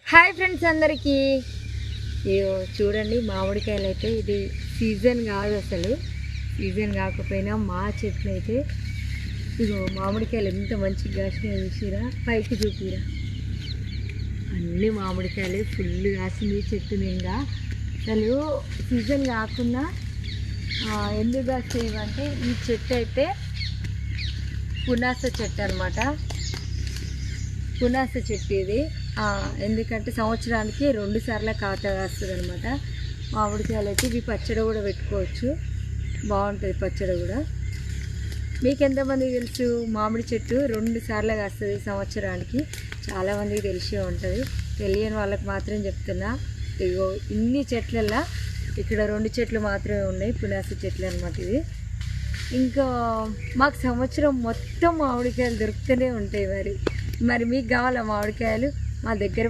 Hi friends అందరికీ. చూడండి మామిడికాయలు అయితే ఇది సీజన్ కాదు, అసలు సీజన్ కాకపోయినా మా చెట్లు అయితే ఇగో మామిడికాయలు ఎంత మంచిగా కాసినాయో చూసిరా, పైకి చూపిరా. అన్ని మామిడికాయలు ఫుల్ కాసింది చెట్టు నిండా. అసలు సీజన్ కాకుండా ఎందుకు కాస్తాయి అంటే ఈ చెట్టు అయితే పునాస చెట్టు అనమాట. పునాస చెట్టు ఇది. ఎందుకంటే సంవత్సరానికి 2 సార్లు కాత కాస్తుంది అనమాట. మామిడికాయలు అయితే ఇవి పచ్చడి కూడా పెట్టుకోవచ్చు, బాగుంటుంది పచ్చడి కూడా. మీకు ఎంతమందికి తెలుసు మామిడి చెట్టు 2 సార్లు కాస్తుంది సంవత్సరానికి? చాలామందికి తెలిసే ఉంటుంది, తెలియని వాళ్ళకి మాత్రం చెప్తున్నా. ఇగో ఇన్ని చెట్లల్లో ఇక్కడ 2 చెట్లు మాత్రమే ఉన్నాయి, పునాస చెట్లు అనమాట ఇవి. ఇంకా మాకు సంవత్సరం మొత్తం మామిడికాయలు దొరుకుతూనే ఉంటాయి. మరి మీకు కావాలా మామిడికాయలు? మా దగ్గర